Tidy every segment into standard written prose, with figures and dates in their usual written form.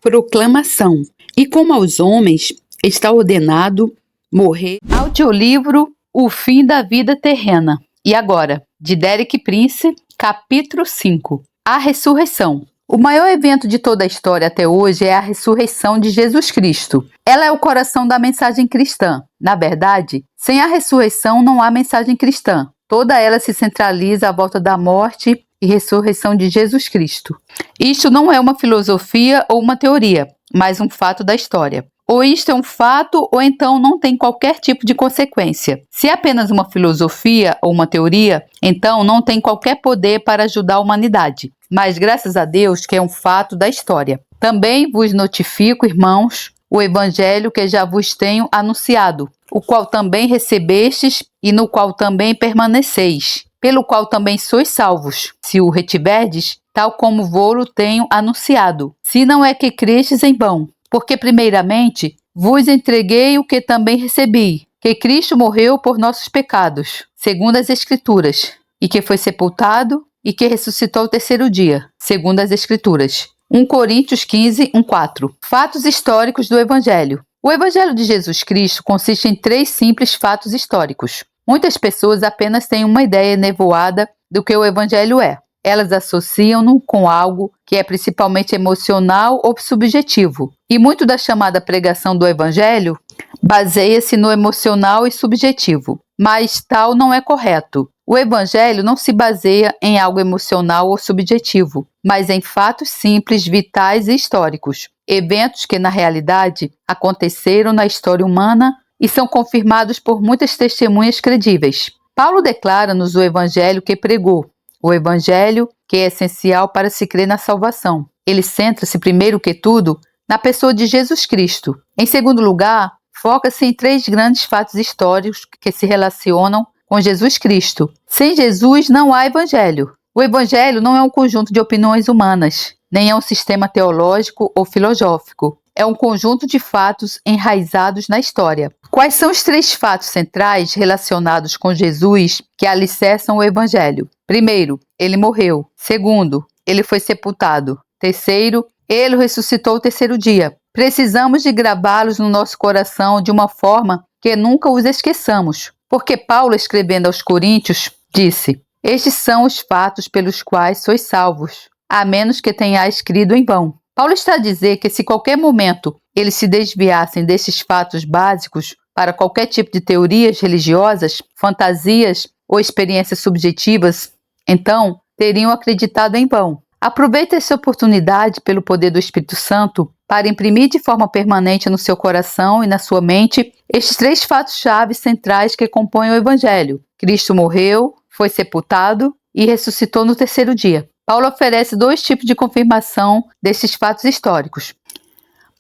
Proclamação. E como aos homens está ordenado morrer. Audiolivro O Fim da Vida Terrena. E agora, de Derek Prince, capítulo 5. A ressurreição. O maior evento de toda a história até hoje é a ressurreição de Jesus Cristo. Ela é o coração da mensagem cristã. Na verdade, sem a ressurreição não há mensagem cristã. Toda ela se centraliza à volta da morte e ressurreição de Jesus Cristo. Isto não é uma filosofia ou uma teoria, mas um fato da história. Ou isto é um fato, ou então não tem qualquer tipo de consequência. Se é apenas uma filosofia ou uma teoria, então não tem qualquer poder para ajudar a humanidade. Mas graças a Deus que é um fato da história. Também vos notifico, irmãos, o evangelho que já vos tenho anunciado, o qual também recebestes e no qual também permaneceis, pelo qual também sois salvos, se o retiverdes, tal como vou-lo tenho anunciado, se não é que crestes em vão. Porque primeiramente vos entreguei o que também recebi, que Cristo morreu por nossos pecados, segundo as Escrituras, e que foi sepultado e que ressuscitou ao terceiro dia, segundo as Escrituras. 1 Coríntios 15, 1-4. Fatos históricos do Evangelho. O Evangelho de Jesus Cristo consiste em 3 simples fatos históricos. Muitas pessoas apenas têm uma ideia nevoada do que o Evangelho é. Elas associam-no com algo que é principalmente emocional ou subjetivo. E muito da chamada pregação do Evangelho baseia-se no emocional e subjetivo. Mas tal não é correto. O Evangelho não se baseia em algo emocional ou subjetivo, mas em fatos simples, vitais e históricos. Eventos que, na realidade, aconteceram na história humana e são confirmados por muitas testemunhas credíveis. Paulo declara-nos o Evangelho que pregou. O Evangelho, que é essencial para se crer na salvação. Ele centra-se, primeiro que tudo, na pessoa de Jesus Cristo. Em segundo lugar, foca-se em 3 grandes fatos históricos que se relacionam com Jesus Cristo. Sem Jesus não há Evangelho. O Evangelho não é um conjunto de opiniões humanas, nem é um sistema teológico ou filosófico. É um conjunto de fatos enraizados na história. Quais são os 3 fatos centrais relacionados com Jesus que alicerçam o Evangelho? Primeiro, ele morreu. Segundo, ele foi sepultado. Terceiro, ele ressuscitou ao terceiro dia. Precisamos de gravá-los no nosso coração de uma forma que nunca os esqueçamos. Porque Paulo, escrevendo aos Coríntios, disse: estes são os fatos pelos quais sois salvos, a menos que tenhais crido em vão. Paulo está a dizer que se qualquer momento eles se desviassem desses fatos básicos para qualquer tipo de teorias religiosas, fantasias ou experiências subjetivas, então teriam acreditado em vão. Aproveite essa oportunidade pelo poder do Espírito Santo para imprimir de forma permanente no seu coração e na sua mente estes 3 fatos-chave centrais que compõem o Evangelho. Cristo morreu, foi sepultado e ressuscitou no terceiro dia. Paulo oferece 2 tipos de confirmação desses fatos históricos.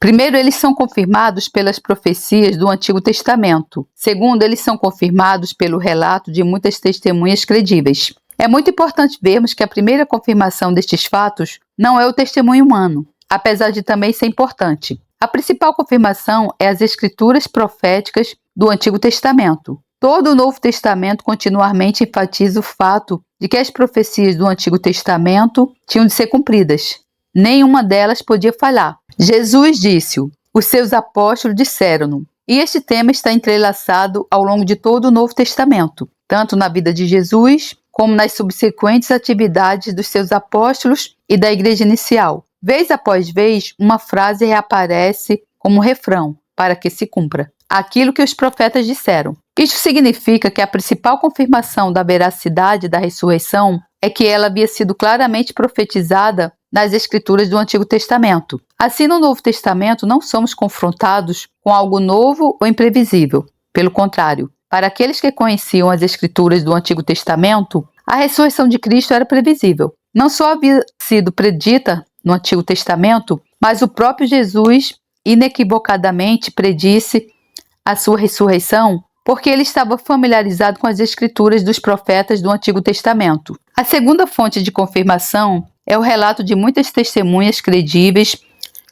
Primeiro, eles são confirmados pelas profecias do Antigo Testamento. Segundo, eles são confirmados pelo relato de muitas testemunhas credíveis. É muito importante vermos que a primeira confirmação destes fatos não é o testemunho humano, apesar de também ser importante. A principal confirmação é as escrituras proféticas do Antigo Testamento. Todo o Novo Testamento continuamente enfatiza o fato de que as profecias do Antigo Testamento tinham de ser cumpridas. Nenhuma delas podia falhar. Jesus disse-o, os seus apóstolos disseram-no. E este tema está entrelaçado ao longo de todo o Novo Testamento, tanto na vida de Jesus, como nas subsequentes atividades dos seus apóstolos e da igreja inicial. Vez após vez, uma frase reaparece como refrão, para que se cumpra aquilo que os profetas disseram. Isso significa que a principal confirmação da veracidade da ressurreição é que ela havia sido claramente profetizada nas Escrituras do Antigo Testamento. Assim, no Novo Testamento, não somos confrontados com algo novo ou imprevisível. Pelo contrário, para aqueles que conheciam as Escrituras do Antigo Testamento, a ressurreição de Cristo era previsível. Não só havia sido predita no Antigo Testamento, mas o próprio Jesus inequivocadamente predisse a sua ressurreição porque ele estava familiarizado com as escrituras dos profetas do Antigo Testamento. A segunda fonte de confirmação é o relato de muitas testemunhas credíveis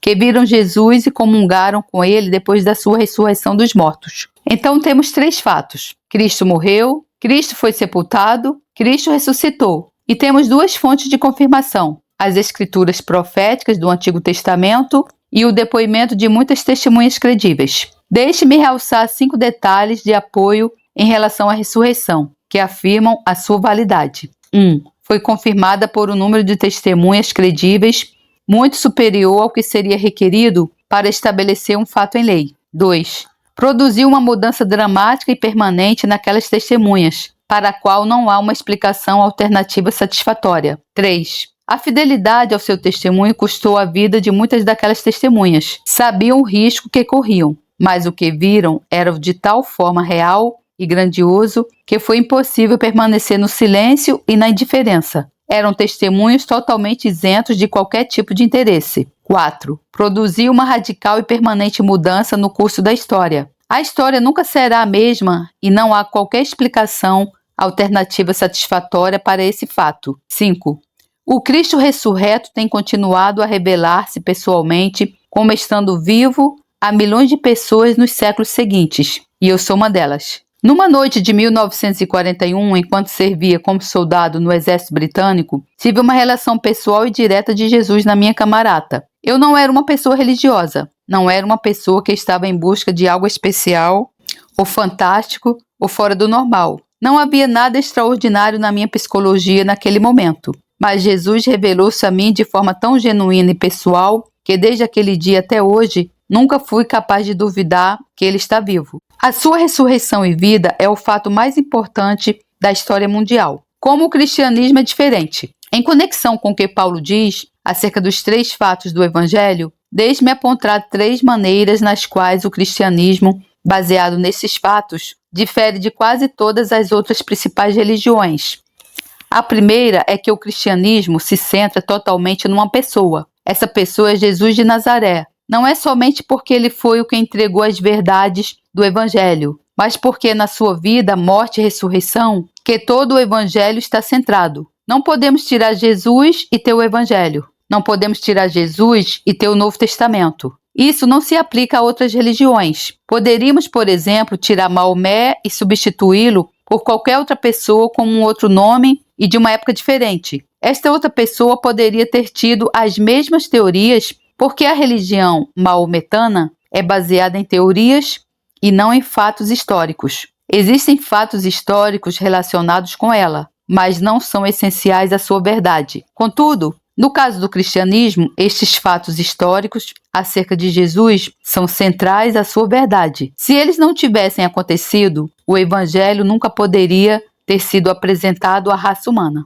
que viram Jesus e comungaram com ele depois da sua ressurreição dos mortos. Então temos 3 fatos. Cristo morreu, Cristo foi sepultado, Cristo ressuscitou. E temos 2 fontes de confirmação: as escrituras proféticas do Antigo Testamento e o depoimento de muitas testemunhas credíveis. Deixe-me realçar 5 detalhes de apoio em relação à ressurreição, que afirmam a sua validade. 1. Foi confirmada por um número de testemunhas credíveis muito superior ao que seria requerido para estabelecer um fato em lei. 2. Produziu uma mudança dramática e permanente naquelas testemunhas, para a qual não há uma explicação alternativa satisfatória. 3. A fidelidade ao seu testemunho custou a vida de muitas daquelas testemunhas. Sabiam o risco que corriam, mas o que viram era de tal forma real e grandioso que foi impossível permanecer no silêncio e na indiferença. Eram testemunhos totalmente isentos de qualquer tipo de interesse. 4. Produziu uma radical e permanente mudança no curso da história. A história nunca será a mesma e não há qualquer explicação alternativa satisfatória para esse fato. 5. O Cristo ressurreto tem continuado a revelar-se pessoalmente como estando vivo a milhões de pessoas nos séculos seguintes, e eu sou uma delas. Numa noite de 1941, enquanto servia como soldado no exército britânico, tive uma relação pessoal e direta de Jesus na minha camarata. Eu não era uma pessoa religiosa, não era uma pessoa que estava em busca de algo especial, ou fantástico, ou fora do normal. Não havia nada extraordinário na minha psicologia naquele momento, mas Jesus revelou-se a mim de forma tão genuína e pessoal que desde aquele dia até hoje nunca fui capaz de duvidar que ele está vivo. A sua ressurreição e vida é o fato mais importante da história mundial. Como o cristianismo é diferente. Em conexão com o que Paulo diz acerca dos 3 fatos do Evangelho, deixe-me apontar 3 maneiras nas quais o cristianismo, baseado nesses fatos, difere de quase todas as outras principais religiões. A primeira é que o cristianismo se centra totalmente numa pessoa. Essa pessoa é Jesus de Nazaré. Não é somente porque ele foi o que entregou as verdades do Evangelho, mas porque na sua vida, morte e ressurreição, que todo o Evangelho está centrado. Não podemos tirar Jesus e ter o Evangelho. Não podemos tirar Jesus e ter o Novo Testamento. Isso não se aplica a outras religiões. Poderíamos, por exemplo, tirar Maomé e substituí-lo por qualquer outra pessoa com um outro nome e de uma época diferente. Esta outra pessoa poderia ter tido as mesmas teorias, porque a religião maometana é baseada em teorias e não em fatos históricos. Existem fatos históricos relacionados com ela, mas não são essenciais à sua verdade. Contudo, no caso do cristianismo, estes fatos históricos acerca de Jesus são centrais à sua verdade. Se eles não tivessem acontecido, o Evangelho nunca poderia ter sido apresentado à raça humana.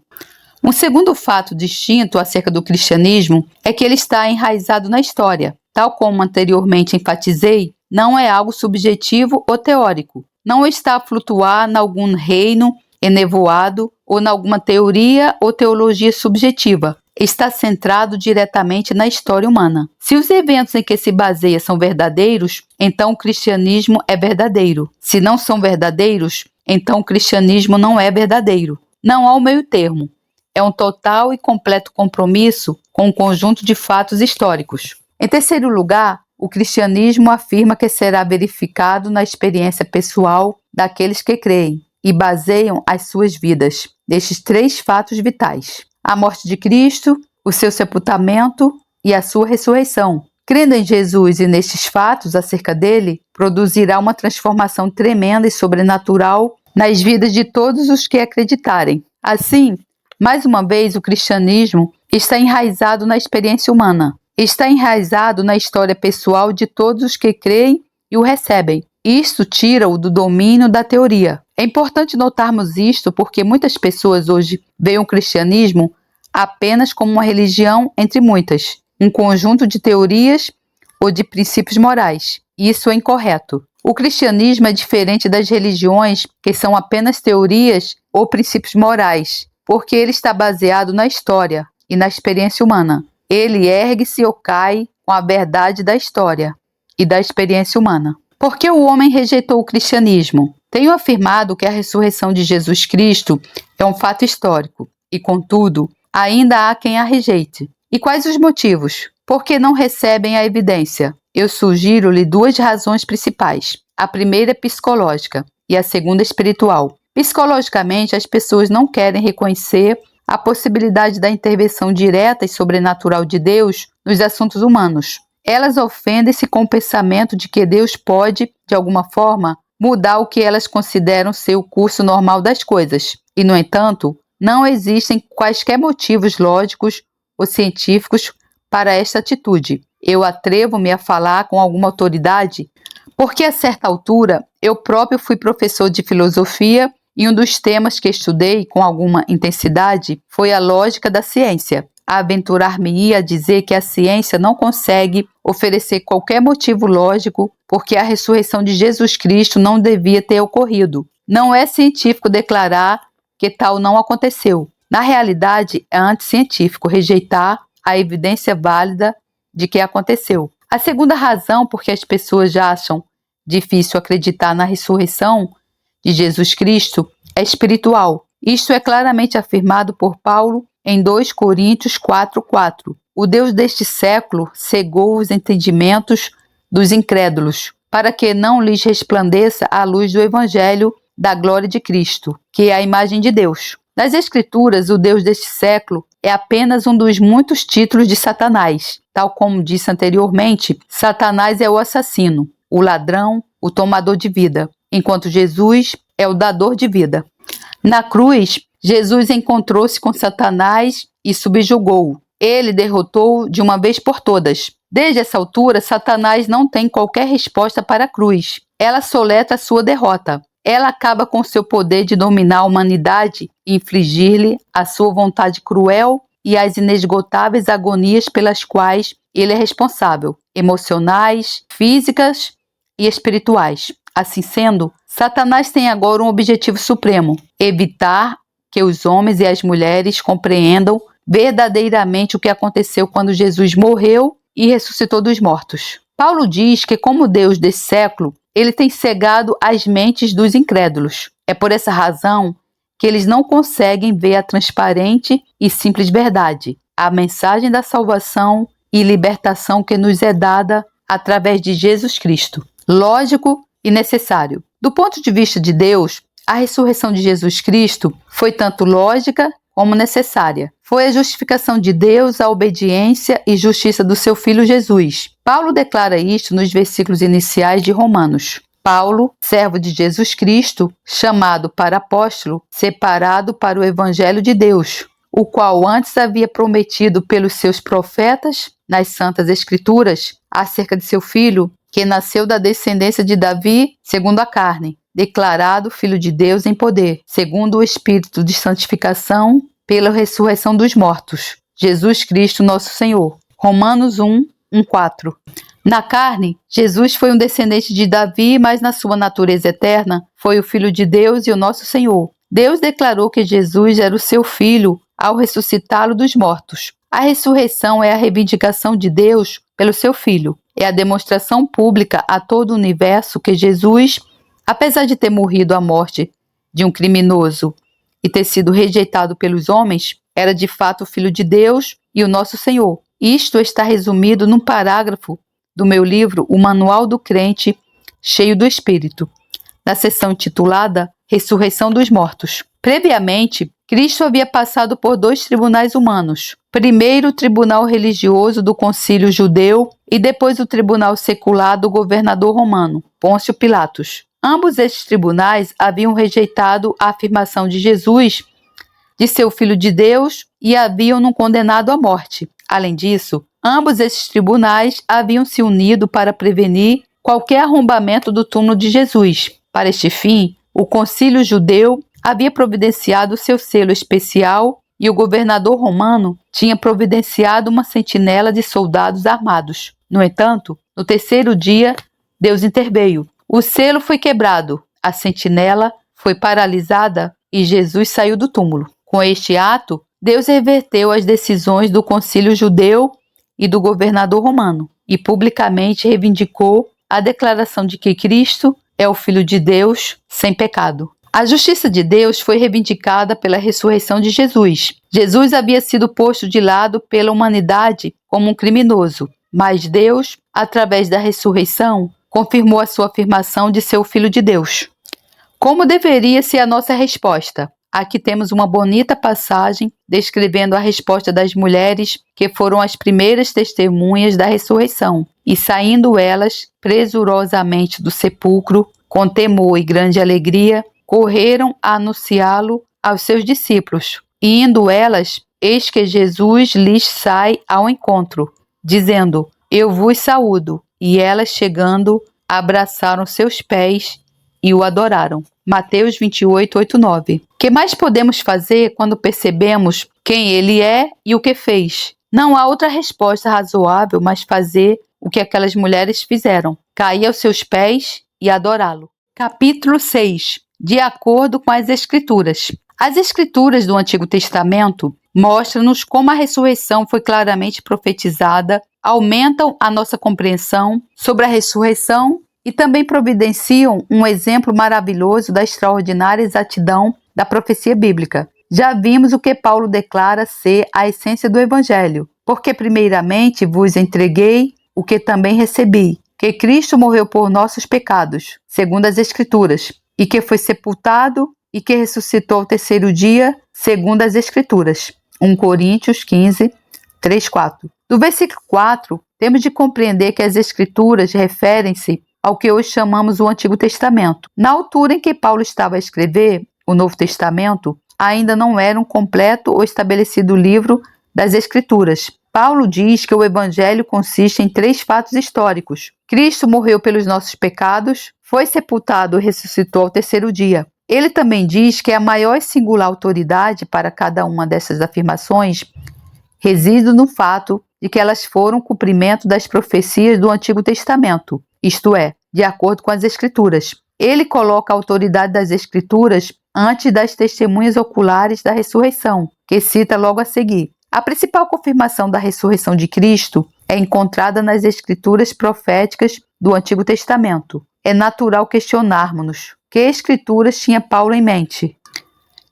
Um segundo fato distinto acerca do cristianismo é que ele está enraizado na história. Tal como anteriormente enfatizei, não é algo subjetivo ou teórico. Não está a flutuar em algum reino enevoado ou em alguma teoria ou teologia subjetiva. Está centrado diretamente na história humana. Se os eventos em que se baseia são verdadeiros, então o cristianismo é verdadeiro. Se não são verdadeiros, então o cristianismo não é verdadeiro. Não há um meio termo. É um total e completo compromisso com um conjunto de fatos históricos. Em terceiro lugar, o cristianismo afirma que será verificado na experiência pessoal daqueles que creem e baseiam as suas vidas nestes 3 fatos vitais: a morte de Cristo, o seu sepultamento e a sua ressurreição. Crendo em Jesus e nestes fatos acerca dele, produzirá uma transformação tremenda e sobrenatural nas vidas de todos os que acreditarem. Assim, mais uma vez, o cristianismo está enraizado na experiência humana. Está enraizado na história pessoal de todos os que creem e o recebem. Isto tira-o do domínio da teoria. É importante notarmos isto porque muitas pessoas hoje veem o cristianismo apenas como uma religião entre muitas, um conjunto de teorias ou de princípios morais. Isso é incorreto. O cristianismo é diferente das religiões que são apenas teorias ou princípios morais, porque ele está baseado na história e na experiência humana. Ele ergue-se ou cai com a verdade da história e da experiência humana. Por que o homem rejeitou o cristianismo? Tenho afirmado que a ressurreição de Jesus Cristo é um fato histórico e, contudo, ainda há quem a rejeite. E quais os motivos? Porque não recebem a evidência. Eu sugiro-lhe 2 razões principais. A primeira é psicológica e a segunda é espiritual. Psicologicamente, as pessoas não querem reconhecer a possibilidade da intervenção direta e sobrenatural de Deus nos assuntos humanos. Elas ofendem-se com o pensamento de que Deus pode, de alguma forma, mudar o que elas consideram ser o curso normal das coisas. E, no entanto, não existem quaisquer motivos lógicos ou científicos para esta atitude. Eu atrevo-me a falar com alguma autoridade, porque a certa altura eu próprio fui professor de filosofia e um dos temas que estudei com alguma intensidade foi a lógica da ciência. Aventurar-me-ia a dizer que a ciência não consegue oferecer qualquer motivo lógico porque a ressurreição de Jesus Cristo não devia ter ocorrido. Não é científico declarar que tal não aconteceu. Na realidade, é anticientífico rejeitar a evidência válida de que aconteceu. A segunda razão por que as pessoas já acham difícil acreditar na ressurreição de Jesus Cristo é espiritual. Isto é claramente afirmado por Paulo em 2 Coríntios 4:4. O Deus deste século cegou os entendimentos dos incrédulos, para que não lhes resplandeça a luz do Evangelho da glória de Cristo, que é a imagem de Deus. Nas Escrituras, o Deus deste século é apenas um dos muitos títulos de Satanás. Tal como disse anteriormente, Satanás é o assassino, o ladrão, o tomador de vida, enquanto Jesus é o dador de vida. Na cruz, Jesus encontrou-se com Satanás e subjugou-o. Ele derrotou-o de uma vez por todas. Desde essa altura, Satanás não tem qualquer resposta para a cruz. Ela soletra a sua derrota. Ela acaba com seu poder de dominar a humanidade e infligir-lhe a sua vontade cruel e as inesgotáveis agonias pelas quais ele é responsável, emocionais, físicas e espirituais. Assim sendo, Satanás tem agora um objetivo supremo: evitar que os homens e as mulheres compreendam verdadeiramente o que aconteceu quando Jesus morreu e ressuscitou dos mortos. Paulo diz que, como Deus desse século, ele tem cegado as mentes dos incrédulos. É por essa razão que eles não conseguem ver a transparente e simples verdade, a mensagem da salvação e libertação que nos é dada através de Jesus Cristo. Lógico e necessário. Do ponto de vista de Deus, a ressurreição de Jesus Cristo foi tanto lógica como necessária. Foi a justificação de Deus, a obediência e justiça do seu Filho Jesus. Paulo declara isto nos versículos iniciais de Romanos. Paulo, servo de Jesus Cristo, chamado para apóstolo, separado para o Evangelho de Deus, o qual antes havia prometido pelos seus profetas nas Santas Escrituras acerca de seu Filho, que nasceu da descendência de Davi, segundo a carne, declarado Filho de Deus em poder, segundo o Espírito de santificação, pela ressurreição dos mortos, Jesus Cristo nosso Senhor. Romanos 1:4. Na carne, Jesus foi um descendente de Davi, mas na sua natureza eterna, foi o Filho de Deus e o nosso Senhor. Deus declarou que Jesus era o seu Filho ao ressuscitá-lo dos mortos. A ressurreição é a reivindicação de Deus pelo seu Filho. É a demonstração pública a todo o universo que Jesus, apesar de ter morrido a morte de um criminoso e ter sido rejeitado pelos homens, era de fato o Filho de Deus e o nosso Senhor. Isto está resumido num parágrafo do meu livro, O Manual do Crente Cheio do Espírito, na seção intitulada Ressurreição dos Mortos. Previamente, Cristo havia passado por 2 tribunais humanos. Primeiro, o tribunal religioso do concílio judeu e depois o tribunal secular do governador romano, Pôncio Pilatos. Ambos estes tribunais haviam rejeitado a afirmação de Jesus de ser o Filho de Deus e haviam-no condenado à morte. Além disso, ambos esses tribunais haviam se unido para prevenir qualquer arrombamento do túmulo de Jesus. Para este fim, o concílio judeu havia providenciado seu selo especial e o governador romano tinha providenciado uma sentinela de soldados armados. No entanto, no terceiro dia, Deus interveio. O selo foi quebrado, a sentinela foi paralisada e Jesus saiu do túmulo. Com este ato, Deus reverteu as decisões do concílio judeu e do governador romano e publicamente reivindicou a declaração de que Cristo é o Filho de Deus sem pecado. A justiça de Deus foi reivindicada pela ressurreição de Jesus. Jesus havia sido posto de lado pela humanidade como um criminoso, mas Deus, através da ressurreição, confirmou a sua afirmação de ser o Filho de Deus. Como deveria ser a nossa resposta? aqui temos uma bonita passagem descrevendo a resposta das mulheres que foram as primeiras testemunhas da ressurreição. E saindo elas presurosamente do sepulcro, com temor e grande alegria, correram a anunciá-lo aos seus discípulos. E indo elas, eis que Jesus lhes sai ao encontro, dizendo: Eu vos saúdo. E elas, chegando, abraçaram seus pés e o adoraram. Mateus 28, 8, 9. Que mais podemos fazer quando percebemos quem ele é e o que fez? Não há outra resposta razoável, mas fazer o que aquelas mulheres fizeram: cair aos seus pés e adorá-lo. Capítulo 6. De acordo com as Escrituras. As Escrituras do Antigo Testamento mostram-nos como a ressurreição foi claramente profetizada, aumentam a nossa compreensão sobre a ressurreição e também providenciam um exemplo maravilhoso da extraordinária exatidão da profecia bíblica. Já vimos o que Paulo declara ser a essência do Evangelho. Porque primeiramente vos entreguei o que também recebi, que Cristo morreu por nossos pecados, segundo as Escrituras, e que foi sepultado e que ressuscitou ao terceiro dia, segundo as Escrituras. 1 Coríntios 15, 3, 4. No versículo 4, temos de compreender que as Escrituras referem-se ao que hoje chamamos o Antigo Testamento. Na altura em que Paulo estava a escrever o Novo Testamento, ainda não era um completo ou estabelecido livro das Escrituras. Paulo diz que o Evangelho consiste em 3 fatos históricos. Cristo morreu pelos nossos pecados, foi sepultado e ressuscitou ao terceiro dia. Ele também diz que a maior e singular autoridade para cada uma dessas afirmações reside no fato de que elas foram cumprimento das profecias do Antigo Testamento, isto é, de acordo com as Escrituras. Ele coloca a autoridade das Escrituras antes das testemunhas oculares da ressurreição, que cita logo a seguir. A principal confirmação da ressurreição de Cristo é encontrada nas Escrituras proféticas do Antigo Testamento. É natural questionarmos-nos: que Escrituras tinha Paulo em mente?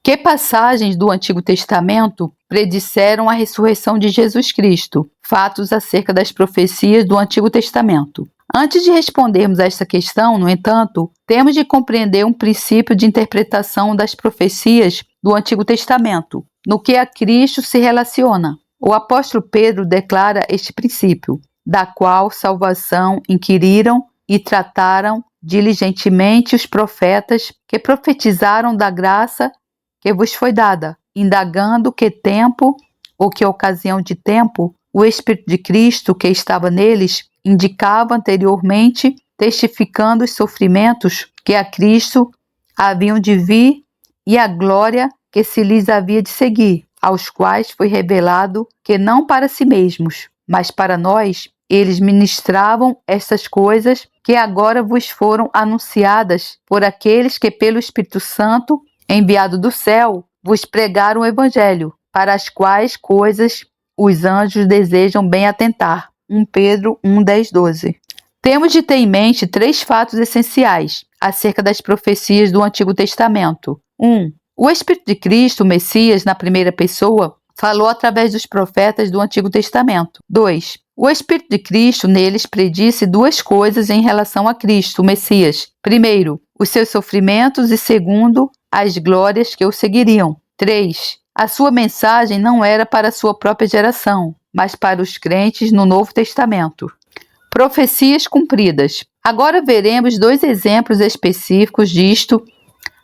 Que passagens do Antigo Testamento predisseram a ressurreição de Jesus Cristo? Fatos acerca das profecias do Antigo Testamento. Antes de respondermos a esta questão, no entanto, temos de compreender um princípio de interpretação das profecias do Antigo Testamento, no que a Cristo se relaciona. O apóstolo Pedro declara este princípio, da qual salvação inquiriram e trataram diligentemente os profetas que profetizaram da graça que vos foi dada, indagando que tempo ou que ocasião de tempo o Espírito de Cristo que estava neles indicava anteriormente, testificando os sofrimentos que a Cristo haviam de vir e a glória que se lhes havia de seguir, aos quais foi revelado que não para si mesmos, mas para nós, eles ministravam estas coisas que agora vos foram anunciadas por aqueles que pelo Espírito Santo, enviado do céu, vos pregaram o Evangelho, para as quais coisas os anjos desejam bem atentar. 1 Pedro 1, 10, 12. Temos de ter em mente 3 fatos essenciais acerca das profecias do Antigo Testamento. 1. O Espírito de Cristo, o Messias, na primeira pessoa, falou através dos profetas do Antigo Testamento. 2. O Espírito de Cristo neles predisse 2 coisas em relação a Cristo, o Messias. Primeiro, os seus sofrimentos e segundo, as glórias que o seguiriam. 3. A sua mensagem não era para a sua própria geração, mas para os crentes no Novo Testamento. Profecias cumpridas. Agora veremos 2 exemplos específicos disto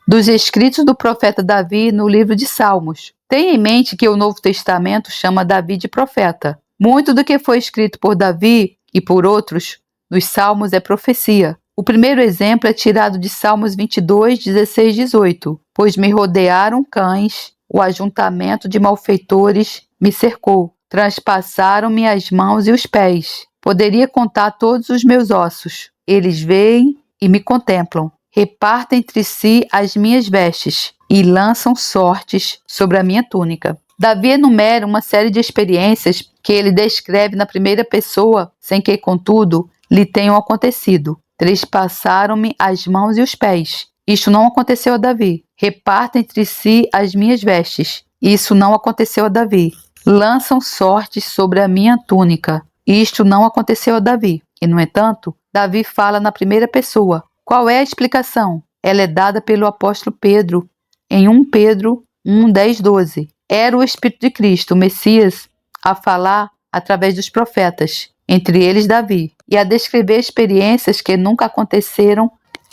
dos escritos do profeta Davi no livro de Salmos. Tenha em mente que o Novo Testamento chama Davi de profeta. Muito do que foi escrito por Davi e por outros nos Salmos é profecia. O primeiro exemplo é tirado de Salmos 22, 16, 18. Pois me rodearam cães, o ajuntamento de malfeitores me cercou. Transpassaram-me as mãos e os pés. Poderia contar todos os meus ossos. Eles veem e me contemplam. Repartem entre si as minhas vestes e lançam sortes sobre a minha túnica. Davi enumera uma série de experiências que ele descreve na primeira pessoa, sem que, contudo, lhe tenham acontecido. Trespassaram-me as mãos e os pés. Isto não aconteceu a Davi. Repartem entre si as minhas vestes. Isso não aconteceu a Davi. Lançam sortes sobre a minha túnica. Isto não aconteceu a Davi. E, no entanto, Davi fala na primeira pessoa. Qual é a explicação? Ela é dada pelo apóstolo Pedro, em 1 Pedro 1, 10, 12. Era o Espírito de Cristo, o Messias, a falar através dos profetas, entre eles Davi, e a descrever experiências que nunca aconteceram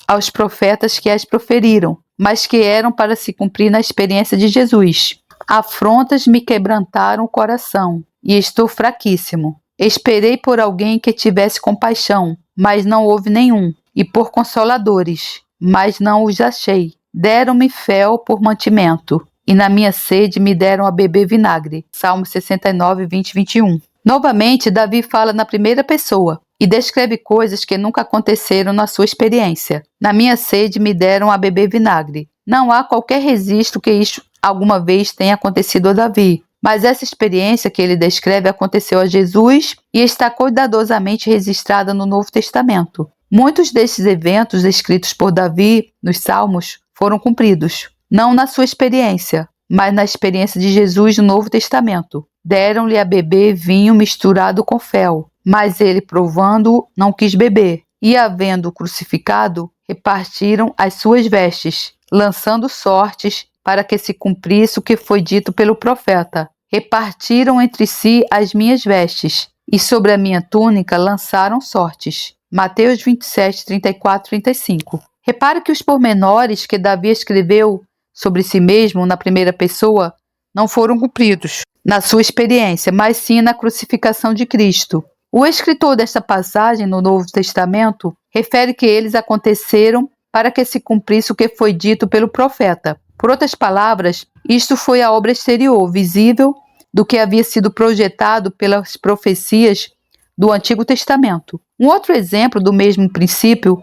aos profetas que as proferiram, mas que eram para se cumprir na experiência de Jesus. Afrontas me quebrantaram o coração, e estou fraquíssimo. Esperei por alguém que tivesse compaixão, mas não houve nenhum, e por consoladores, mas não os achei. Deram-me fel por mantimento, e na minha sede me deram a beber vinagre. Salmo 69, 20 e 21. Novamente, Davi fala na primeira pessoa e descreve coisas que nunca aconteceram na sua experiência. Na minha sede me deram a beber vinagre. Não há qualquer registro que isso alguma vez tenha acontecido a Davi, mas essa experiência que ele descreve aconteceu a Jesus e está cuidadosamente registrada no Novo Testamento. Muitos destes eventos descritos por Davi nos Salmos foram cumpridos, não na sua experiência, mas na experiência de Jesus no Novo Testamento. Deram-lhe a beber vinho misturado com fel, mas ele, provando-o, não quis beber. E, havendo-o crucificado, repartiram as suas vestes, lançando sortes para que se cumprisse o que foi dito pelo profeta. Repartiram entre si as minhas vestes, e sobre a minha túnica lançaram sortes. Mateus 27, 34 e 35. Repare que os pormenores que Davi escreveu sobre si mesmo na primeira pessoa não foram cumpridos na sua experiência, mas sim na crucificação de Cristo. O escritor desta passagem no Novo Testamento refere que eles aconteceram para que se cumprisse o que foi dito pelo profeta. Por outras palavras, isto foi a obra exterior, visível, do que havia sido projetado pelas profecias do Antigo Testamento. Um outro exemplo do mesmo princípio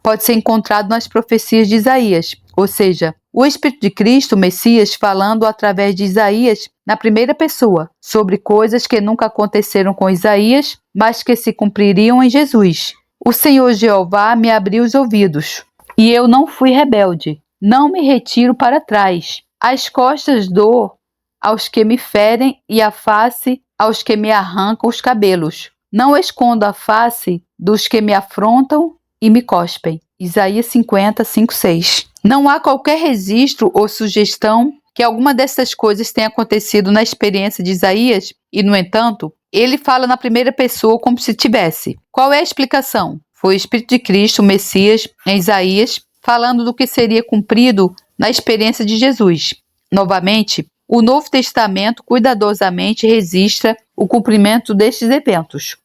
pode ser encontrado nas profecias de Isaías, ou seja, o Espírito de Cristo, o Messias, falando através de Isaías na primeira pessoa, sobre coisas que nunca aconteceram com Isaías, mas que se cumpririam em Jesus. O Senhor Jeová me abriu os ouvidos, e eu não fui rebelde. Não me retiro para trás. As costas dou aos que me ferem e a face aos que me arrancam os cabelos. Não escondo a face dos que me afrontam e me cospem. Isaías 50, 5, 6. Não há qualquer registro ou sugestão que alguma dessas coisas tenha acontecido na experiência de Isaías e, no entanto, ele fala na primeira pessoa como se tivesse. Qual é a explicação? Foi o Espírito de Cristo, o Messias, em Isaías, falando do que seria cumprido na experiência de Jesus. Novamente, o Novo Testamento cuidadosamente registra o cumprimento destes eventos.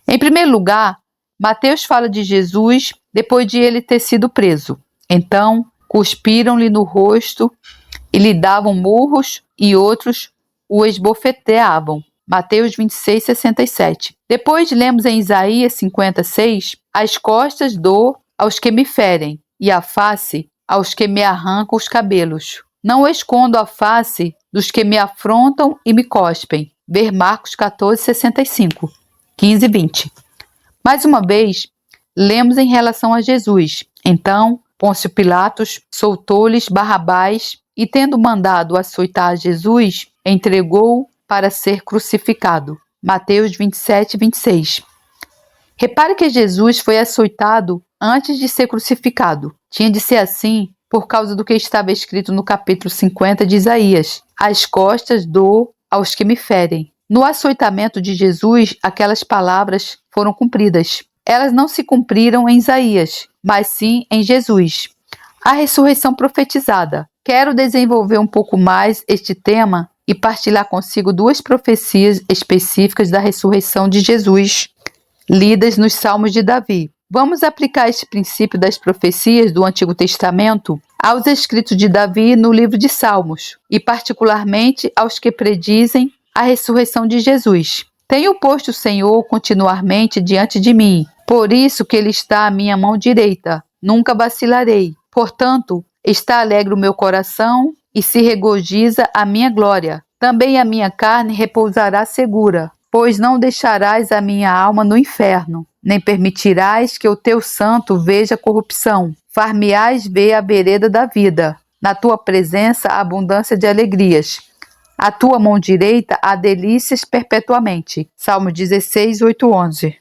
Em primeiro lugar, Mateus fala de Jesus depois de ele ter sido preso. Então, cuspiram-lhe no rosto e lhe davam murros e outros o esbofeteavam. Mateus 26, 67. Depois lemos em Isaías 56, as costas dou aos que me ferem e a face aos que me arrancam os cabelos. Não escondo a face dos que me afrontam e me cospem. Ver Marcos 14, 65, 15 e 20. Mais uma vez, lemos em relação a Jesus. Então, Pôncio Pilatos soltou-lhes Barrabás e, tendo mandado açoitar Jesus, entregou-o para ser crucificado. Mateus 27, 26. Repare que Jesus foi açoitado antes de ser crucificado. Tinha de ser assim por causa do que estava escrito no capítulo 50 de Isaías. As costas dou aos que me ferem. No açoitamento de Jesus, aquelas palavras foram cumpridas. Elas não se cumpriram em Isaías, mas sim em Jesus. A ressurreição profetizada. Quero desenvolver um pouco mais este tema e partilhar consigo duas profecias específicas da ressurreição de Jesus, lidas nos Salmos de Davi. Vamos aplicar este princípio das profecias do Antigo Testamento aos escritos de Davi no livro de Salmos, e particularmente aos que predizem a ressurreição de Jesus. Tenho posto o Senhor continuamente diante de mim, por isso que Ele está à minha mão direita. Nunca vacilarei. Portanto, está alegre o meu coração e se regozija a minha glória. Também a minha carne repousará segura, pois não deixarás a minha alma no inferno, nem permitirás que o teu santo veja corrupção. Far-me-ás ver a vereda da vida. Na tua presença há abundância de alegrias. A tua mão direita há delícias perpetuamente. Salmo 16, 8, 11.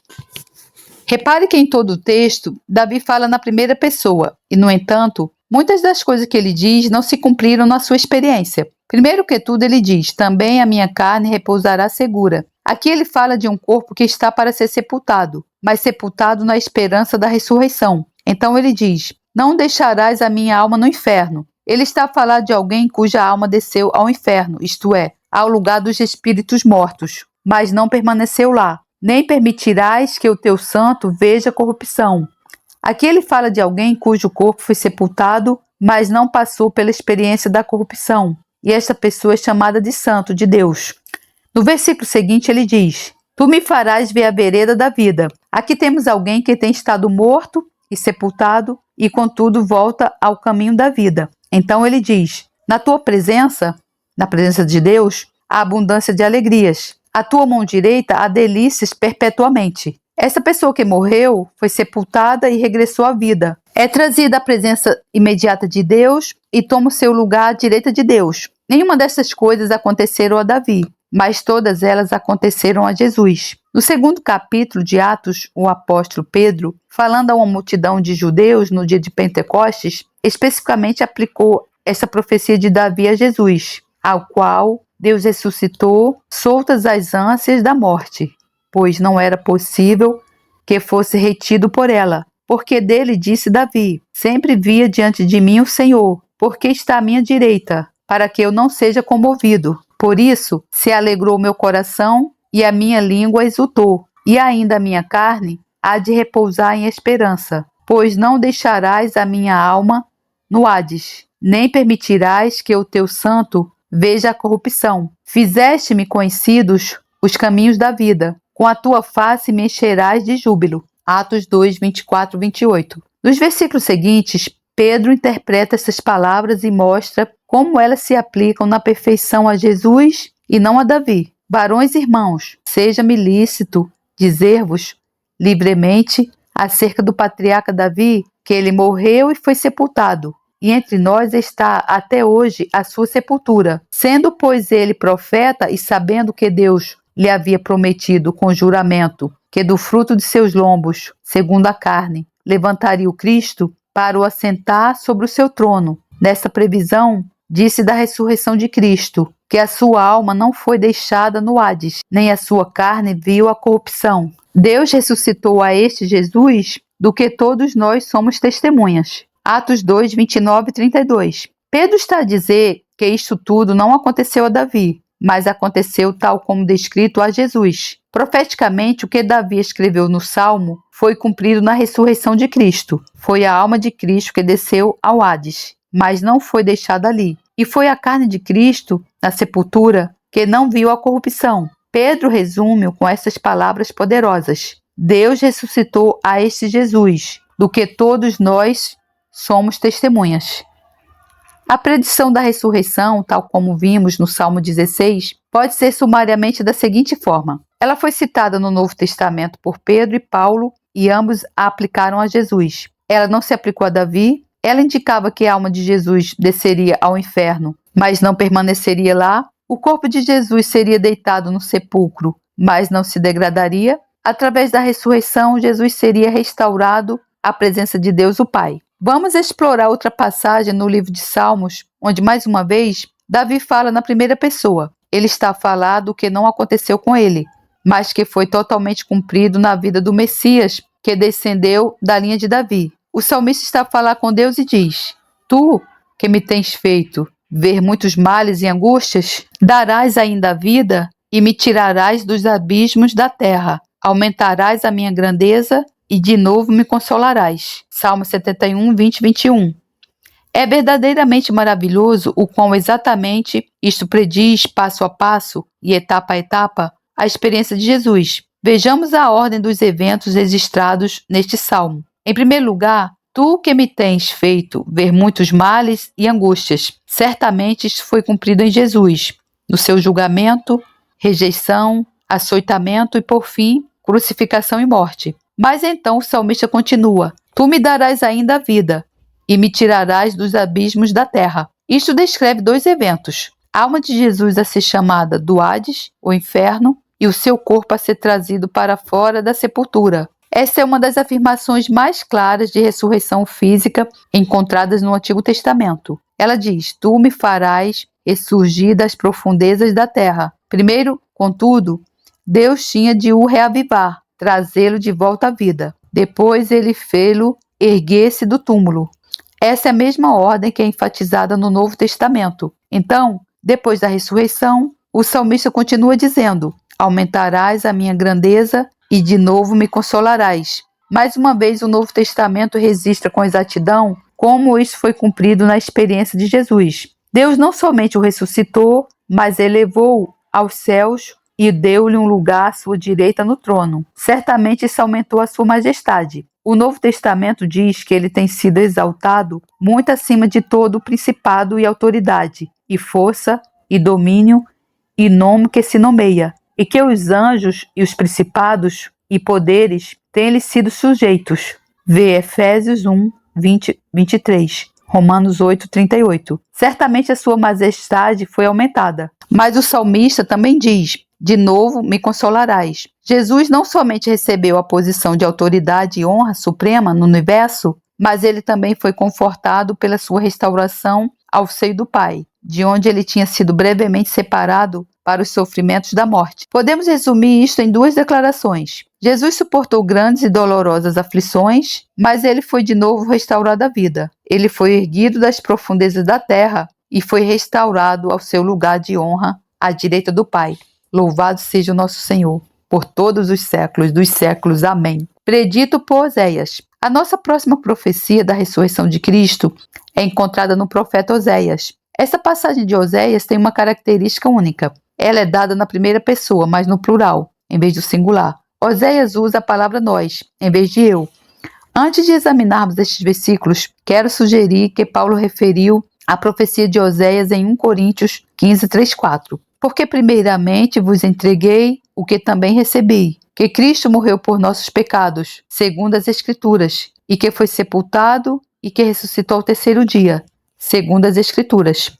Repare que em todo o texto, Davi fala na primeira pessoa, e, no entanto, Muitas das coisas que ele diz não se cumpriram na sua experiência. Primeiro que tudo, ele diz: também a minha carne repousará segura. Aqui ele fala de um corpo que está para ser sepultado, mas sepultado na esperança da ressurreição. Então ele diz: não deixarás a minha alma no inferno. Ele está a falar de alguém cuja alma desceu ao inferno, isto é, ao lugar dos espíritos mortos, mas não permaneceu lá. Nem permitirás que o teu santo veja corrupção. Aqui ele fala de alguém cujo corpo foi sepultado, mas não passou pela experiência da corrupção. E esta pessoa é chamada de santo de Deus. No versículo seguinte ele diz: tu me farás ver a vereda da vida. Aqui temos alguém que tem estado morto e sepultado e contudo volta ao caminho da vida. Então ele diz: na tua presença, na presença de Deus, há abundância de alegrias. A tua mão direita há delícias perpetuamente. Essa pessoa que morreu foi sepultada e regressou à vida. É trazida à presença imediata de Deus e toma o seu lugar à direita de Deus. Nenhuma dessas coisas aconteceram a Davi, mas todas elas aconteceram a Jesus. No segundo capítulo de Atos, o apóstolo Pedro, falando a uma multidão de judeus no dia de Pentecostes, especificamente aplicou essa profecia de Davi a Jesus, ao qual Deus ressuscitou, soltas as ânsias da morte, pois não era possível que fosse retido por ela. Porque dele disse Davi: sempre via diante de mim o Senhor, porque está à minha direita, para que eu não seja comovido. Por isso se alegrou meu coração e a minha língua exultou, e ainda a minha carne há de repousar em esperança, pois não deixarás a minha alma no Hades, nem permitirás que o teu santo veja a corrupção. Fizeste-me conhecidos os caminhos da vida, com a tua face me encherás de júbilo. Atos 2, 24, 28. Nos versículos seguintes, Pedro interpreta essas palavras e mostra como elas se aplicam na perfeição a Jesus e não a Davi. Varões e irmãos, seja-me lícito dizer-vos livremente acerca do patriarca Davi, que ele morreu e foi sepultado, e entre nós está até hoje a sua sepultura. Sendo, pois, ele profeta e sabendo que Deus lhe havia prometido com juramento que do fruto de seus lombos, segundo a carne, levantaria o Cristo para o assentar sobre o seu trono. Nessa previsão, disse da ressurreição de Cristo, que a sua alma não foi deixada no Hades, nem a sua carne viu a corrupção. Deus ressuscitou a este Jesus, do que todos nós somos testemunhas. Atos 2, 29 e 32. Pedro está a dizer que isto tudo não aconteceu a Davi, mas aconteceu tal como descrito a Jesus. Profeticamente, o que Davi escreveu no Salmo foi cumprido na ressurreição de Cristo. Foi a alma de Cristo que desceu ao Hades, mas não foi deixada ali. E foi a carne de Cristo, na sepultura, que não viu a corrupção. Pedro resume-o com essas palavras poderosas: Deus ressuscitou a este Jesus, do que todos nós somos testemunhas. A predição da ressurreição, tal como vimos no Salmo 16, pode ser sumariamente da seguinte forma. Ela foi citada no Novo Testamento por Pedro e Paulo, e ambos a aplicaram a Jesus. Ela não se aplicou a Davi. Ela indicava que a alma de Jesus desceria ao inferno, mas não permaneceria lá. O corpo de Jesus seria deitado no sepulcro, mas não se degradaria. Através da ressurreição, Jesus seria restaurado à presença de Deus o Pai. Vamos explorar outra passagem no livro de Salmos, onde, mais uma vez, Davi fala na primeira pessoa. Ele está a falar do que não aconteceu com ele, mas que foi totalmente cumprido na vida do Messias, que descendeu da linha de Davi. O salmista está a falar com Deus e diz: Tu, que me tens feito ver muitos males e angústias, darás ainda a vida e me tirarás dos abismos da terra. Aumentarás a minha grandeza e de novo me consolarás. Salmo 71, 20, 21. É verdadeiramente maravilhoso o quão exatamente isto prediz, passo a passo e etapa a etapa, a experiência de Jesus. Vejamos a ordem dos eventos registrados neste salmo. Em primeiro lugar, tu que me tens feito ver muitos males e angústias. Certamente isto foi cumprido em Jesus, no seu julgamento, rejeição, açoitamento e, por fim, crucificação e morte. Mas então o salmista continua: tu me darás ainda a vida e me tirarás dos abismos da terra. Isto descreve dois eventos: a alma de Jesus a ser chamada do Hades, o inferno, e o seu corpo a ser trazido para fora da sepultura. Essa é uma das afirmações mais claras de ressurreição física encontradas no Antigo Testamento. Ela diz: tu me farás ressurgir das profundezas da terra. Primeiro, contudo, Deus tinha de o reavivar, trazê-lo de volta à vida. Depois ele fê-lo erguer-se do túmulo. Essa é a mesma ordem que é enfatizada no Novo Testamento. Então, depois da ressurreição, o salmista continua dizendo: aumentarás a minha grandeza e de novo me consolarás. Mais uma vez, o Novo Testamento registra com exatidão como isso foi cumprido na experiência de Jesus. Deus não somente o ressuscitou, mas elevou aos céus e deu-lhe um lugar à sua direita no trono. Certamente isso aumentou a sua majestade. O Novo Testamento diz que ele tem sido exaltado muito acima de todo o principado e autoridade, e força, e domínio, e nome que se nomeia, e que os anjos e os principados e poderes têm-lhe sido sujeitos. Vê Efésios 1, 23, Romanos 8, 38. Certamente a sua majestade foi aumentada. Mas o salmista também diz: de novo me consolarás. Jesus não somente recebeu a posição de autoridade e honra suprema no universo, mas ele também foi confortado pela sua restauração ao seio do Pai, de onde ele tinha sido brevemente separado para os sofrimentos da morte. Podemos resumir isto em duas declarações. Jesus suportou grandes e dolorosas aflições, mas ele foi de novo restaurado à vida. Ele foi erguido das profundezas da terra e foi restaurado ao seu lugar de honra à direita do Pai. Louvado seja o nosso Senhor, por todos os séculos dos séculos. Amém. Predito por Oséias. A nossa próxima profecia da ressurreição de Cristo é encontrada no profeta Oséias. Essa passagem de Oséias tem uma característica única. Ela é dada na primeira pessoa, mas no plural, em vez do singular. Oséias usa a palavra nós, em vez de eu. Antes de examinarmos estes versículos, quero sugerir que Paulo referiu a profecia de Oséias em 1 Coríntios 15, 3, 4. Porque primeiramente vos entreguei o que também recebi, que Cristo morreu por nossos pecados, segundo as Escrituras, e que foi sepultado e que ressuscitou ao terceiro dia, segundo as Escrituras.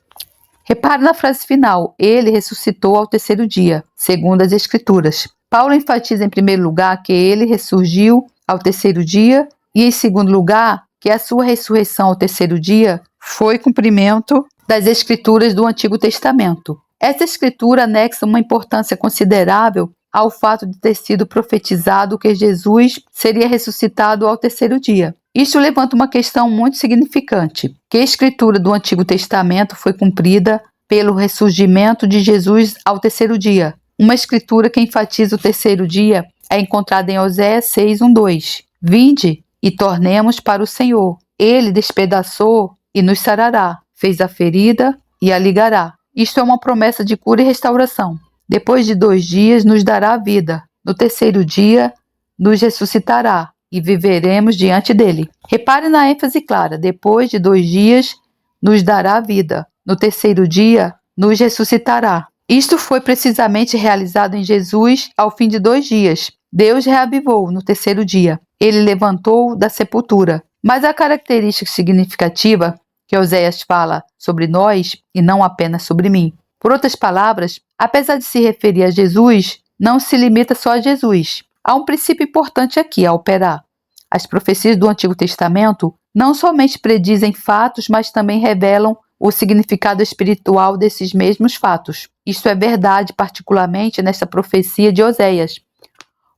Repare na frase final: ele ressuscitou ao terceiro dia, segundo as Escrituras. Paulo enfatiza em primeiro lugar que ele ressurgiu ao terceiro dia e em segundo lugar que a sua ressurreição ao terceiro dia foi cumprimento das Escrituras do Antigo Testamento. Essa escritura anexa uma importância considerável ao fato de ter sido profetizado que Jesus seria ressuscitado ao terceiro dia. Isto levanta uma questão muito significante: que a escritura do Antigo Testamento foi cumprida pelo ressurgimento de Jesus ao terceiro dia. Uma escritura que enfatiza o terceiro dia é encontrada em Oséias 6, 1, 2. Vinde e tornemos para o Senhor. Ele despedaçou e nos sarará, fez a ferida e a ligará. Isto é uma promessa de cura e restauração. Depois de 2 dias nos dará a vida. No terceiro dia nos ressuscitará e viveremos diante dele. Repare na ênfase clara: depois de 2 dias nos dará a vida. No terceiro dia nos ressuscitará. Isto foi precisamente realizado em Jesus ao fim de 2 dias. Deus reavivou no terceiro dia. Ele levantou da sepultura. Mas a característica significativa que Oséias fala sobre nós e não apenas sobre mim. Por outras palavras, apesar de se referir a Jesus, não se limita só a Jesus. Há um princípio importante aqui a operar. As profecias do Antigo Testamento não somente predizem fatos, mas também revelam o significado espiritual desses mesmos fatos. Isto é verdade, particularmente nesta profecia de Oséias.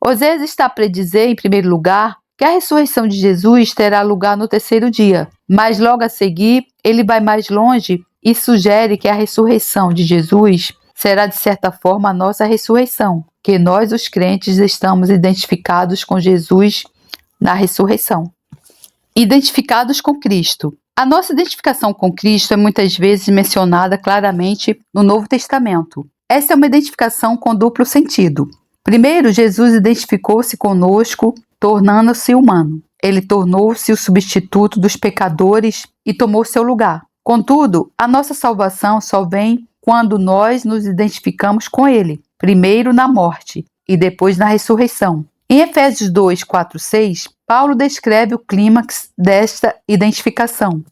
Oséias está a predizer, em primeiro lugar, que a ressurreição de Jesus terá lugar no terceiro dia, mas logo a seguir ele vai mais longe e sugere que a ressurreição de Jesus será de certa forma a nossa ressurreição, que nós os crentes estamos identificados com Jesus na ressurreição. Identificados com Cristo. A nossa identificação com Cristo é muitas vezes mencionada claramente no Novo Testamento. Essa é uma identificação com duplo sentido. Primeiro, Jesus identificou-se conosco, tornando-se humano. Ele tornou-se o substituto dos pecadores e tomou seu lugar. Contudo, a nossa salvação só vem quando nós nos identificamos com Ele, primeiro na morte e depois na ressurreição. Em Efésios 2, 4, 6, Paulo descreve o clímax desta identificação.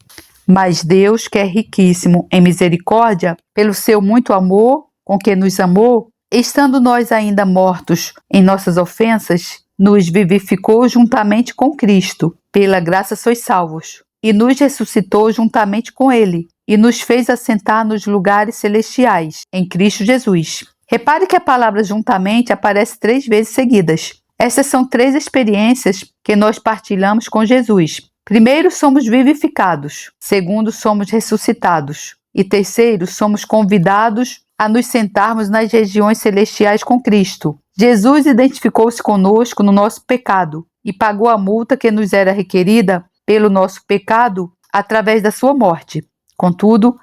Mas Deus, que é riquíssimo em misericórdia, pelo seu muito amor com que nos amou, estando nós ainda mortos em nossas ofensas, nos vivificou juntamente com Cristo, pela graça sois salvos, e nos ressuscitou juntamente com Ele, e nos fez assentar nos lugares celestiais, em Cristo Jesus. Repare que a palavra juntamente aparece 3 vezes seguidas. Essas são 3 experiências que nós partilhamos com Jesus. Primeiro, somos vivificados. Segundo, somos ressuscitados. E terceiro, somos convidados a nos sentarmos nas regiões celestiais com Cristo. Jesus identificou-se conosco no nosso pecado e pagou a multa que nos era requerida pelo nosso pecado através da sua morte. Contudo,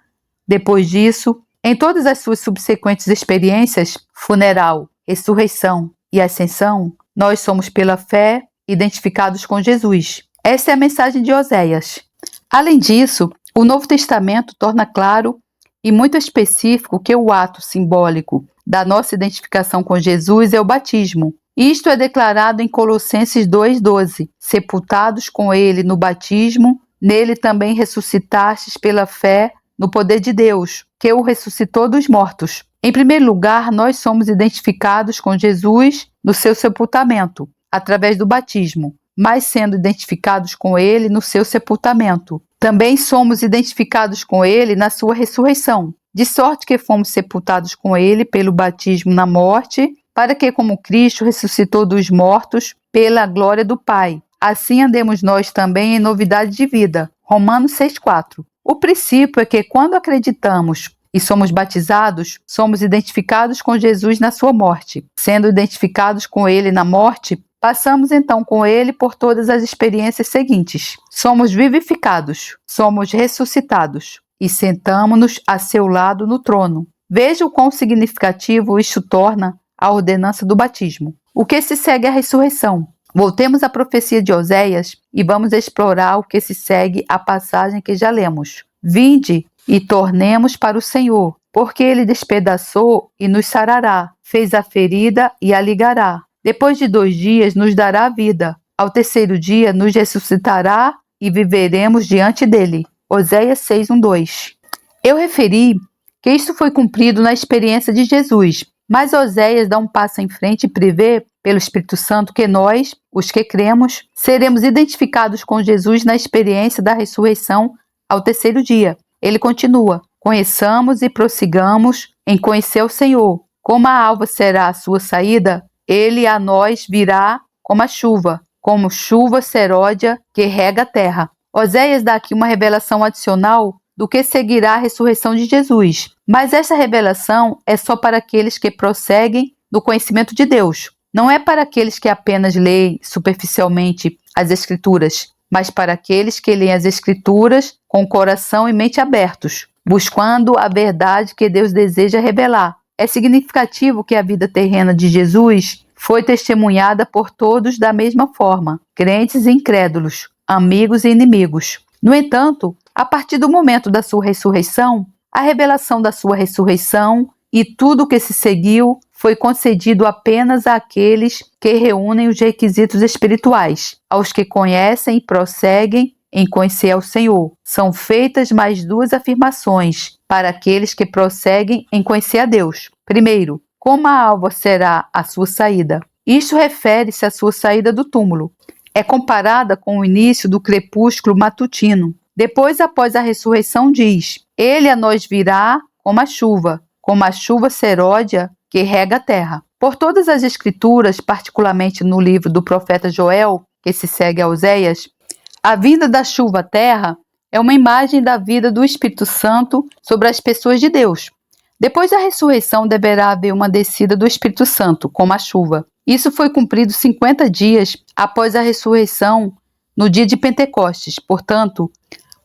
depois disso, em todas as suas subsequentes experiências, funeral, ressurreição e ascensão, nós somos pela fé identificados com Jesus. Essa é a mensagem de Oséias. Além disso, o Novo Testamento torna claro e muito específico que o ato simbólico da nossa identificação com Jesus é o batismo. Isto é declarado em Colossenses 2,12. Sepultados com ele no batismo, nele também ressuscitastes pela fé no poder de Deus, que o ressuscitou dos mortos. Em primeiro lugar, nós somos identificados com Jesus no seu sepultamento, através do batismo, mas sendo identificados com ele no seu sepultamento. Também somos identificados com ele na sua ressurreição, de sorte que fomos sepultados com ele pelo batismo na morte, para que, como Cristo ressuscitou dos mortos, pela glória do Pai, assim andemos nós também em novidade de vida. Romanos 6,4. O princípio é que quando acreditamos e somos batizados, somos identificados com Jesus na sua morte. Sendo identificados com ele na morte, passamos então com ele por todas as experiências seguintes. Somos vivificados, somos ressuscitados e sentamo-nos a seu lado no trono. Veja o quão significativo isto torna a ordenança do batismo. O que se segue é a ressurreição. Voltemos à profecia de Oséias e vamos explorar o que se segue à passagem que já lemos. Vinde e tornemos para o Senhor, porque ele despedaçou e nos sarará, fez a ferida e a ligará. Depois de 2 dias nos dará vida. Ao terceiro dia nos ressuscitará e viveremos diante dele. Oséias 6:1-2. Eu referi que isto foi cumprido na experiência de Jesus, mas Oséias dá um passo em frente e prevê, pelo Espírito Santo, que nós, os que cremos, seremos identificados com Jesus na experiência da ressurreição ao terceiro dia. Ele continua: conheçamos e prossigamos em conhecer o Senhor. Como a alva será a sua saída, ele a nós virá como chuva seródia que rega a terra. Oséias dá aqui uma revelação adicional do que seguirá a ressurreição de Jesus. Mas essa revelação é só para aqueles que prosseguem no conhecimento de Deus. Não é para aqueles que apenas leem superficialmente as Escrituras, mas para aqueles que leem as Escrituras com coração e mente abertos, buscando a verdade que Deus deseja revelar. É significativo que a vida terrena de Jesus foi testemunhada por todos da mesma forma, crentes e incrédulos, amigos e inimigos. No entanto, a partir do momento da sua ressurreição, a revelação da sua ressurreição e tudo o que se seguiu foi concedido apenas àqueles que reúnem os requisitos espirituais, aos que conhecem e prosseguem em conhecer ao Senhor. São feitas mais 2 afirmações para aqueles que prosseguem em conhecer a Deus. Primeiro, como a alva será a sua saída? Isto refere-se à sua saída do túmulo. É comparada com o início do crepúsculo matutino. Depois, após a ressurreição, diz: ele a nós virá como a chuva seródia que rega a terra. Por todas as Escrituras, particularmente no livro do profeta Joel, que se segue a Oséias, a vinda da chuva à terra é uma imagem da vida do Espírito Santo sobre as pessoas de Deus. Depois da ressurreição deverá haver uma descida do Espírito Santo, como a chuva. Isso foi cumprido 50 dias após a ressurreição, no dia de Pentecostes. Portanto,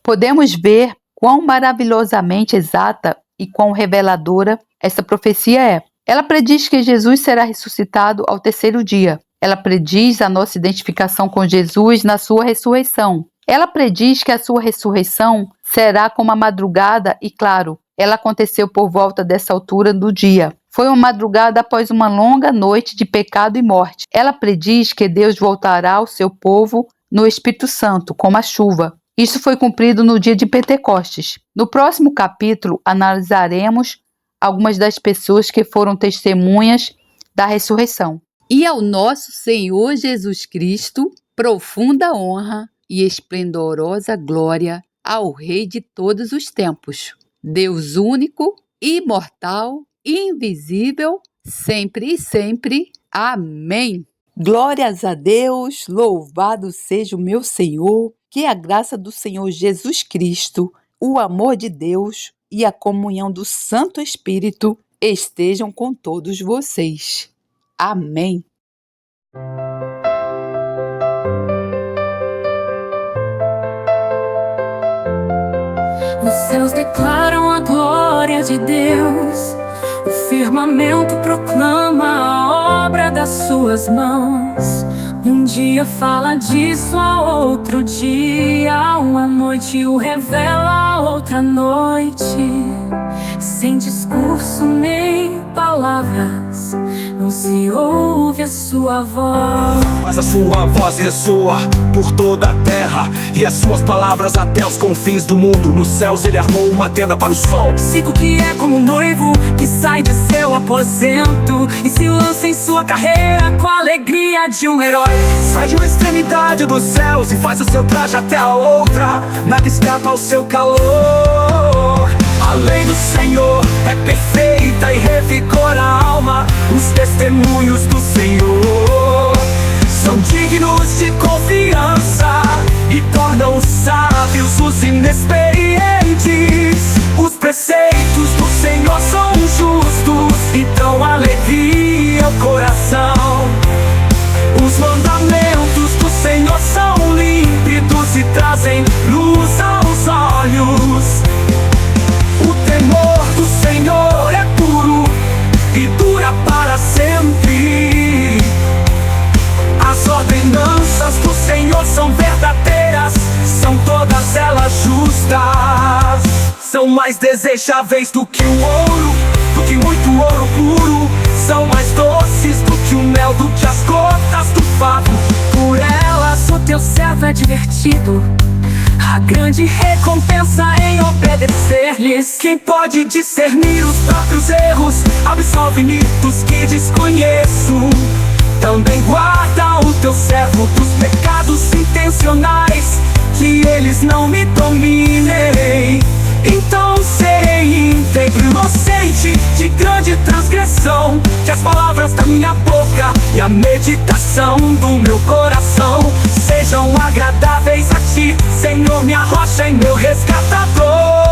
podemos ver quão maravilhosamente exata e quão reveladora essa profecia é. Ela prediz que Jesus será ressuscitado ao terceiro dia. Ela prediz a nossa identificação com Jesus na sua ressurreição. Ela prediz que a sua ressurreição será como a madrugada e, claro, ela aconteceu por volta dessa altura do dia. Foi uma madrugada após uma longa noite de pecado e morte. Ela prediz que Deus voltará ao seu povo no Espírito Santo, como a chuva. Isso foi cumprido no dia de Pentecostes. No próximo capítulo, analisaremos algumas das pessoas que foram testemunhas da ressurreição. E ao nosso Senhor Jesus Cristo, profunda honra e esplendorosa glória ao Rei de todos os tempos, Deus único, imortal, invisível, sempre e sempre. Amém. Glórias a Deus, louvado seja o meu Senhor, que a graça do Senhor Jesus Cristo, o amor de Deus e a comunhão do Santo Espírito estejam com todos vocês. Amém. Os céus declaram a glória de Deus, o firmamento proclama a obra das suas mãos. Um dia fala disso a outro dia, uma noite o revela a outra noite. Sem discurso nem palavras, não se ouve a sua voz. Mas a sua voz ressoa por toda a terra, e as suas palavras até os confins do mundo. Nos céus ele armou uma tenda para o sol. Ciclo que é como um noivo que sai de seu aposento e se lança em sua carreira com a alegria de um herói. Sai de uma extremidade dos céus e faz o seu traje até a outra, nada escapa ao seu calor. A lei do Senhor é perfeita e revigora a alma. Os testemunhos do Senhor são dignos de confiança e tornam sábios os inexperientes. Os preceitos do Senhor são justos e dão alegria ao coração. Os mandamentos do Senhor são límpidos e trazem luz aos olhos. O temor do Senhor é puro e dura para sempre. As ordenanças do Senhor são verdadeiras, são todas elas justas. São mais desejáveis do que o ouro, do que muito ouro puro. São mais doces do que o mel, do que as gotas do favo. Por elas o teu servo é divertido, a grande recompensa em obedecer-lhes. Quem pode discernir os próprios erros, absolve mitos que desconheço. Também guarda o teu servo dos pecados intencionais, que eles não me dominem. Então serei íntegro, inocente de grande transgressão. Que as palavras da minha boca e a meditação do meu coração sejam agradáveis a ti, Senhor, minha rocha e meu resgatador.